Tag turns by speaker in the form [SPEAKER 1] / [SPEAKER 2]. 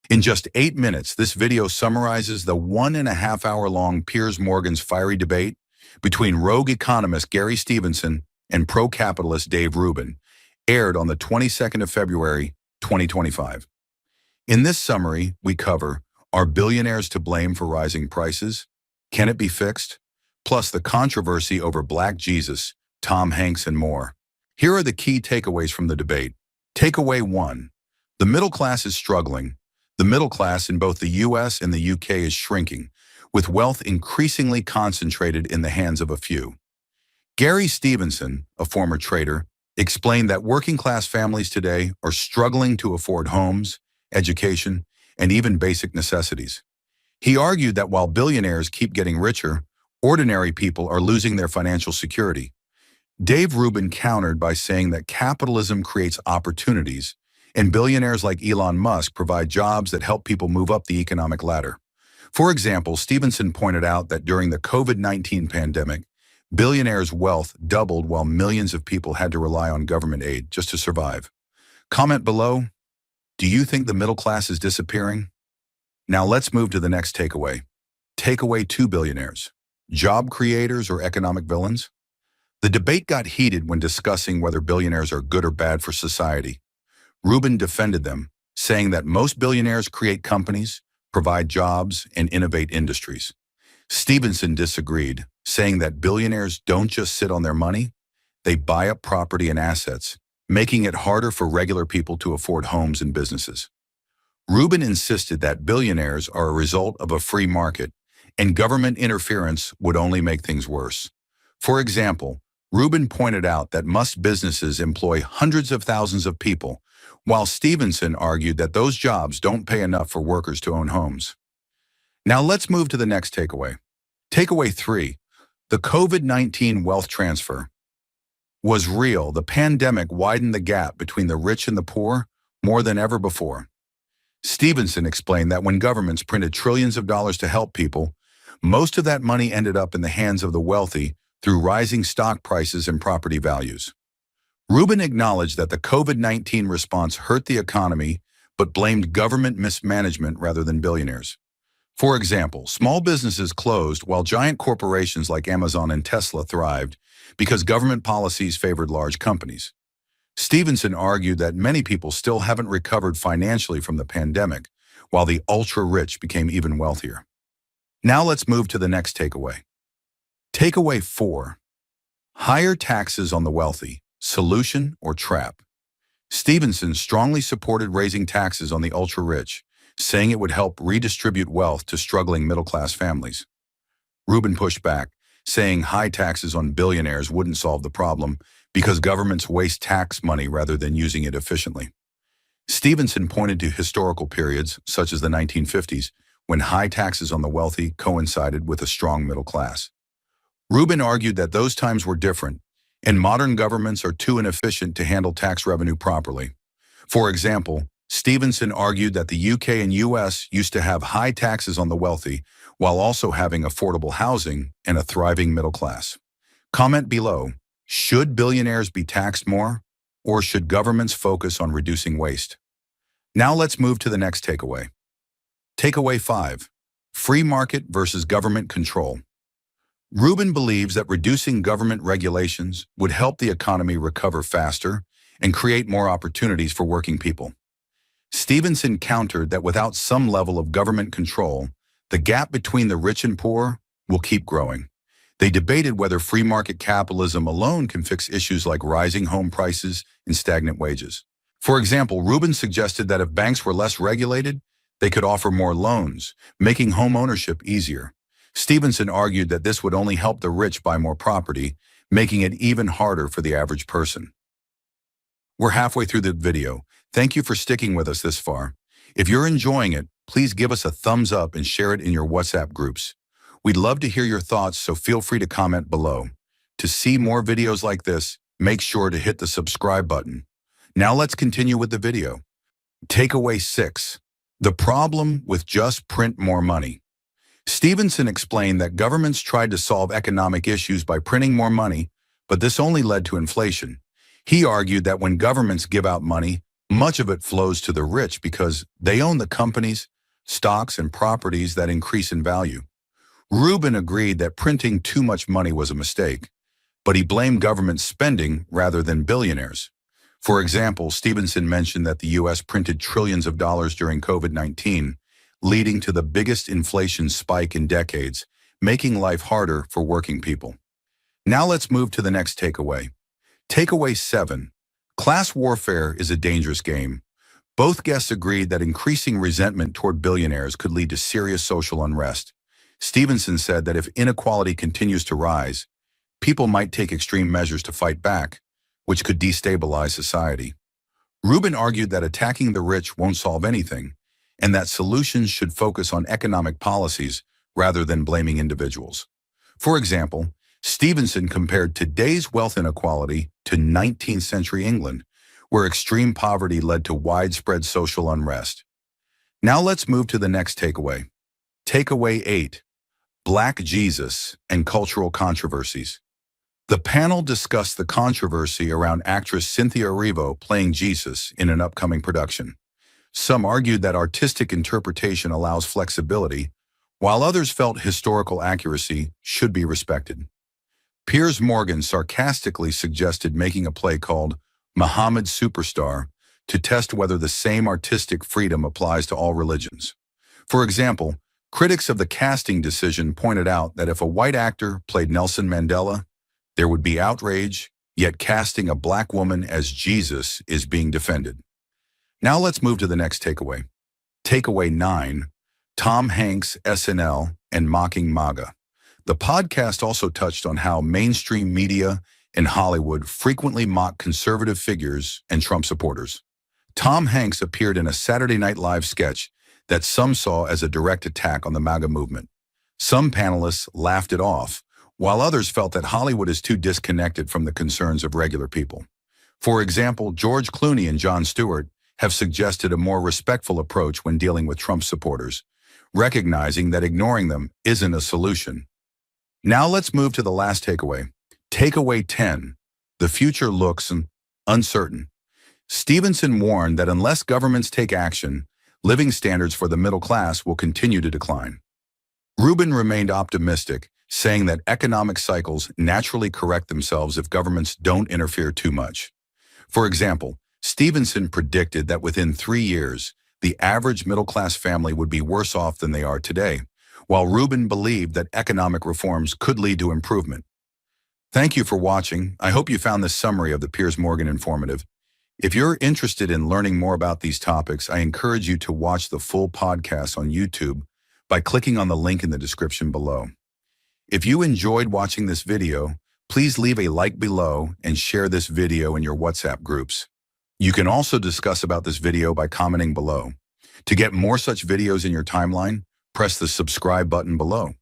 [SPEAKER 1] In just 8 minutes, this video summarizes the 1.5-hour-long Piers Morgan's fiery debate between rogue economist Gary Stevenson and pro-capitalist Dave Rubin, aired on the 22nd of February, 2025. In this summary, we cover: are billionaires to blame for rising prices? Can it be fixed? Plus the controversy over Black Jesus, Tom Hanks, and more. Here are the key takeaways from the debate. Takeaway 1. The middle class is struggling. The middle class in both the US and the UK is shrinking, with wealth increasingly concentrated in the hands of a few. Gary Stevenson, a former trader, explained that working-class families today are struggling to afford homes, education, and even basic necessities. He argued that while billionaires keep getting richer, ordinary people are losing their financial security. Dave Rubin countered by saying that capitalism creates opportunities, and billionaires like Elon Musk provide jobs that help people move up the economic ladder. For example, Stevenson pointed out that during the COVID-19 pandemic, billionaires' wealth doubled while millions of people had to rely on government aid just to survive. Comment below: do you think the middle class is disappearing? Now let's move to the next takeaway. Takeaway 2: billionaires, job creators or economic villains? The debate got heated when discussing whether billionaires are good or bad for society. Rubin defended them, saying that most billionaires create companies, provide jobs, and innovate industries. Stevenson disagreed, saying that billionaires don't just sit on their money, they buy up property and assets, making it harder for regular people to afford homes and businesses. Rubin insisted that billionaires are a result of a free market, and government interference would only make things worse. For example, Rubin pointed out that most businesses employ hundreds of thousands of people, while Stevenson argued that those jobs don't pay enough for workers to own homes. Now let's move to the next takeaway. Takeaway 3. The COVID-19 wealth transfer was real. The pandemic widened the gap between the rich and the poor more than ever before. Stevenson explained that when governments printed trillions of dollars to help people, most of that money ended up in the hands of the wealthy through rising stock prices and property values. Rubin acknowledged that the COVID-19 response hurt the economy, but blamed government mismanagement rather than billionaires. For example, small businesses closed while giant corporations like Amazon and Tesla thrived because government policies favored large companies. Stevenson argued that many people still haven't recovered financially from the pandemic, while the ultra-rich became even wealthier. Now let's move to the next takeaway. Takeaway 4. Higher taxes on the wealthy, solution or trap? Stevenson strongly supported raising taxes on the ultra-rich, saying it would help redistribute wealth to struggling middle-class families. Rubin pushed back, saying high taxes on billionaires wouldn't solve the problem because governments waste tax money rather than using it efficiently. Stevenson pointed to historical periods, such as the 1950s, when high taxes on the wealthy coincided with a strong middle class. Rubin argued that those times were different, and modern governments are too inefficient to handle tax revenue properly. For example, Stevenson argued that the UK and US used to have high taxes on the wealthy while also having affordable housing and a thriving middle class. Comment below: should billionaires be taxed more, or should governments focus on reducing waste? Now let's move to the next takeaway. Takeaway 5. Free market versus government control. Rubin believes that reducing government regulations would help the economy recover faster and create more opportunities for working people. Stevenson countered that without some level of government control, the gap between the rich and poor will keep growing. They debated whether free market capitalism alone can fix issues like rising home prices and stagnant wages. For example, Rubin suggested that if banks were less regulated, they could offer more loans, making home ownership easier. Stevenson argued that this would only help the rich buy more property, making it even harder for the average person. We're halfway through the video. Thank you for sticking with us this far. If you're enjoying it, please give us a thumbs up and share it in your WhatsApp groups. We'd love to hear your thoughts, so feel free to comment below. To see more videos like this, make sure to hit the subscribe button. Now let's continue with the video. Takeaway 6. The problem with just print more money. Stevenson explained that governments tried to solve economic issues by printing more money, but this only led to inflation. He argued that when governments give out money, Much of it flows to the rich because they own the companies, stocks, and properties that increase in value. Rubin agreed that printing too much money was a mistake, but he blamed government spending rather than billionaires. For example, Stevenson mentioned that the U.S. printed trillions of dollars during COVID-19, leading to the biggest inflation spike in decades, making life harder for working people. Now let's move to the next takeaway. Takeaway 7. Class warfare is a dangerous game. Both guests agreed that increasing resentment toward billionaires could lead to serious social unrest. Stevenson said that if inequality continues to rise, people might take extreme measures to fight back, which could destabilize society. Rubin argued that attacking the rich won't solve anything, and that solutions should focus on economic policies rather than blaming individuals. For example, Stevenson compared today's wealth inequality to 19th century England, where extreme poverty led to widespread social unrest. Now let's move to the next takeaway. Takeaway 8. Black Jesus and cultural controversies. The panel discussed the controversy around actress Cynthia Erivo playing Jesus in an upcoming production. Some argued that artistic interpretation allows flexibility, while others felt historical accuracy should be respected. Piers Morgan sarcastically suggested making a play called Muhammad Superstar to test whether the same artistic freedom applies to all religions. For example, critics of the casting decision pointed out that if a white actor played Nelson Mandela, there would be outrage, yet casting a black woman as Jesus is being defended. Now let's move to the next takeaway. Takeaway 9. Tom Hanks, SNL, and mocking MAGA. The podcast also touched on how mainstream media and Hollywood frequently mock conservative figures and Trump supporters. Tom Hanks appeared in a Saturday Night Live sketch that some saw as a direct attack on the MAGA movement. Some panelists laughed it off, while others felt that Hollywood is too disconnected from the concerns of regular people. For example, George Clooney and Jon Stewart have suggested a more respectful approach when dealing with Trump supporters, recognizing that ignoring them isn't a solution. Now let's move to the last takeaway. Takeaway 10. The future looks uncertain. Stevenson warned that unless governments take action, living standards for the middle class will continue to decline. Rubin remained optimistic, saying that economic cycles naturally correct themselves if governments don't interfere too much. For example, Stevenson predicted that within 3 years, the average middle-class family would be worse off than they are today, while Rubin believed that economic reforms could lead to improvement. Thank you for watching. I hope you found this summary of the Piers Morgan informative. If you're interested in learning more about these topics, I encourage you to watch the full podcast on YouTube by clicking on the link in the description below. If you enjoyed watching this video, please leave a like below and share this video in your WhatsApp groups. You can also discuss about this video by commenting below. To get more such videos in your timeline, press the subscribe button below.